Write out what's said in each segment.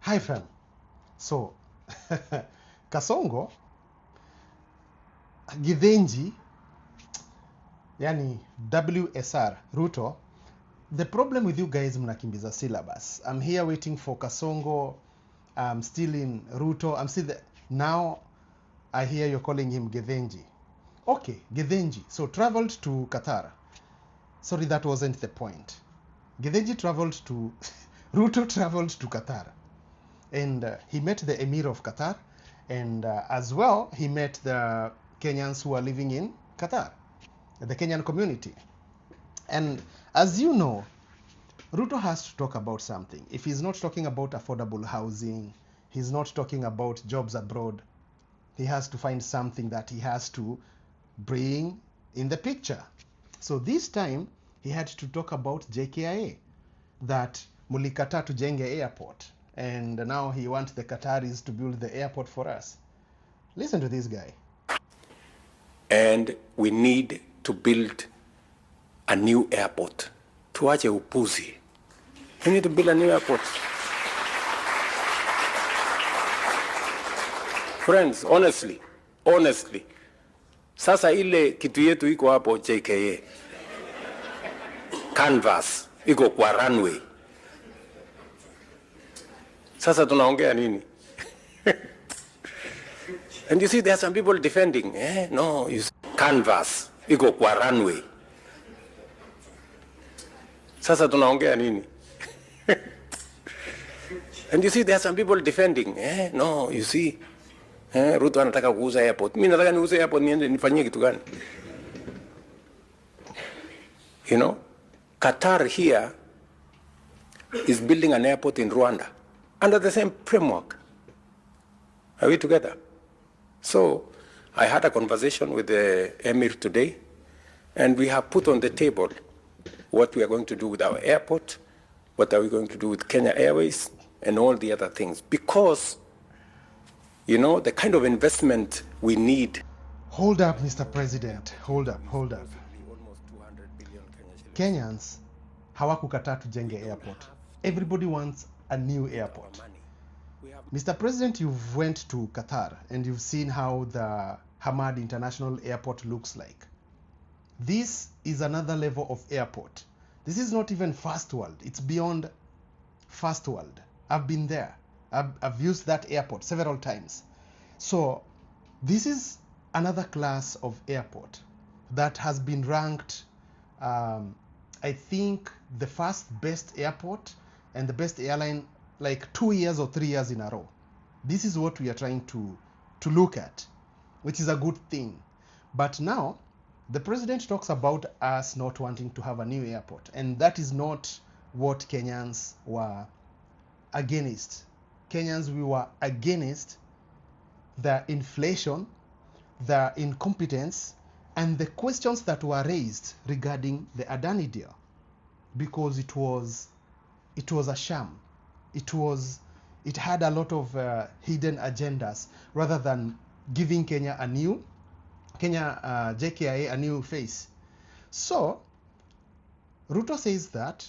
Hi fam. So Kasongo, Githinji, yani WSR, Ruto, the problem with you guys mnakimbiza syllabus. I'm here waiting for Kasongo. I'm still in Ruto. I'm still there. Now I hear you're calling him Githinji. Okay, Githinji. So traveled to Qatar. Sorry, that wasn't the point. Githinji traveled to Ruto traveled to Qatar. And he met the Emir of Qatar, and as well, he met the Kenyans who are living in Qatar, the Kenyan community. And as you know, Ruto has to talk about something. If he's not talking about affordable housing, he's not talking about jobs abroad, he has to find something that he has to bring in the picture. So this time, he had to talk about JKIA, that mulikata tujenge airport. And now he wants the Qataris to build the airport for us. Listen to this guy. And we need to build a new airport. Tuache upuzi. We need to build a new airport. Friends, honestly, sasa ile kitu yetu iko hapo JKA, canvas, iko kwa runway. Sasa tunaongea nini? And you see, there are some people defending. No, you see, canvas, iko kwa runway. Sasa tunaongea nini? And you see, there are some people defending. No, you see, Ruto anataka kuuza airport. Mimi nataka niuze airport niende nifanyie kitu gani? You know, Qatar here is building an airport in Rwanda under the same framework. Are we together? So I had a conversation with the Emir today, and we have put on the table what we are going to do with our airport, what are we going to do with Kenya Airways, and all the other things. Because, you know, the kind of investment we need. Hold up, Mr. President. Hold up. Kenyans hawakukataa tujenge airport. Everybody wants a new airport. Mr. President, you've went to Qatar and you've seen how the Hamad International Airport looks like. This is another level of airport. This is not even first world. It's beyond first world. I've been there. I've used that airport several times. So this is another class of airport that has been ranked, I think, the first best airport and the best airline like 2 years or 3 years in a row. This is what we are trying to look at, which is a good thing. But now, the president talks about us not wanting to have a new airport, and that is not what Kenyans were against. Kenyans, we were against the inflation, the incompetence, and the questions that were raised regarding the Adani deal, because it was a sham. It had a lot of hidden agendas rather than giving JKIA a new face. So Ruto says that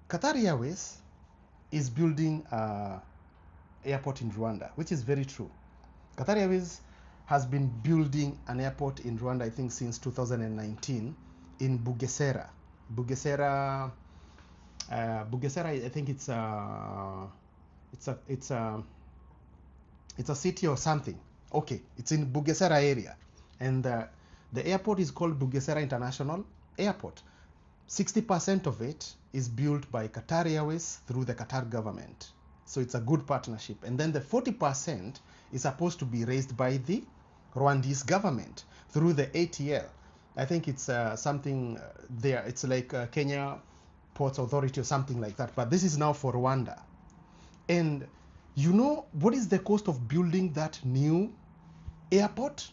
Qatar Airways is building an airport in Rwanda, which is very true. Qatar Airways has been building an airport in Rwanda, I think, since 2019 in Bugesera. Bugesera, I think it's a city or something. Okay, it's in Bugesera area, and the airport is called Bugesera International Airport. 60% of it is built by Qatar Airways through the Qatar government. So it's a good partnership. And then the 40% is supposed to be raised by the Rwandese government through the ATL. I think it's something there. It's like Kenya Ports Authority or something like that. But this is now for Rwanda. And you know what is the cost of building that new airport?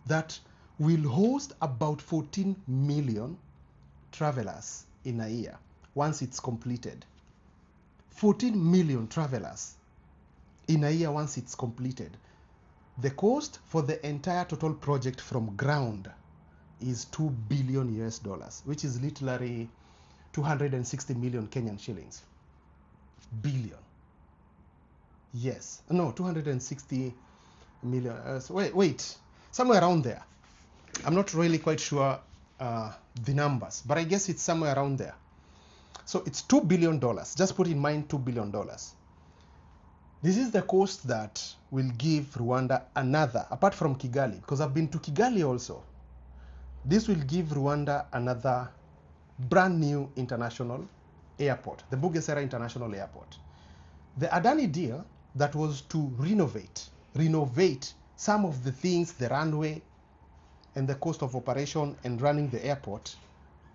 That will host about 14 million travelers in a year once it's completed. 14 million travelers in a year once it's completed. The cost for the entire total project from ground is $2 billion, which is literally 260 million Kenyan shillings. billion. Yes, no, 260 million. Wait, somewhere around there. I'm not really quite sure the numbers, but I guess it's somewhere around there. So it's $2 billion. Just put in mind $2 billion. This is the cost that will give Rwanda another, apart from Kigali, because I've been to Kigali also. This will give Rwanda another brand new international airport, the Bugesera International Airport. The Adani deal that was to renovate some of the things, the runway and the cost of operation and running the airport,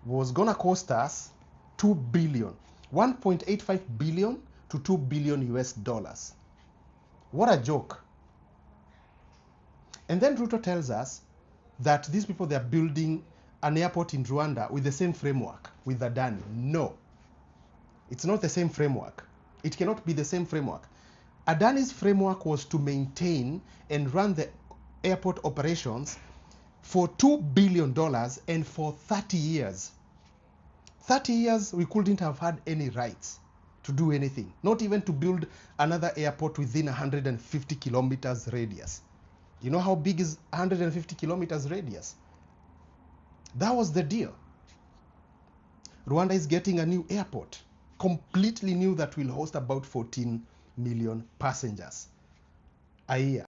was gonna cost us $2 billion, 1.85 billion to $2 billion US dollars. What a joke. And then Ruto tells us that these people, they're building an airport in Rwanda with the same framework with Adani. No, it's not the same framework. It cannot be the same framework. Adani's framework was to maintain and run the airport operations for $2 billion and for 30 years. 30 years, we couldn't have had any rights to do anything, not even to build another airport within 150 kilometers radius. You know how big is 150 kilometers radius? That was the deal. Rwanda is getting a new airport, completely new, that will host about 14 million passengers a year.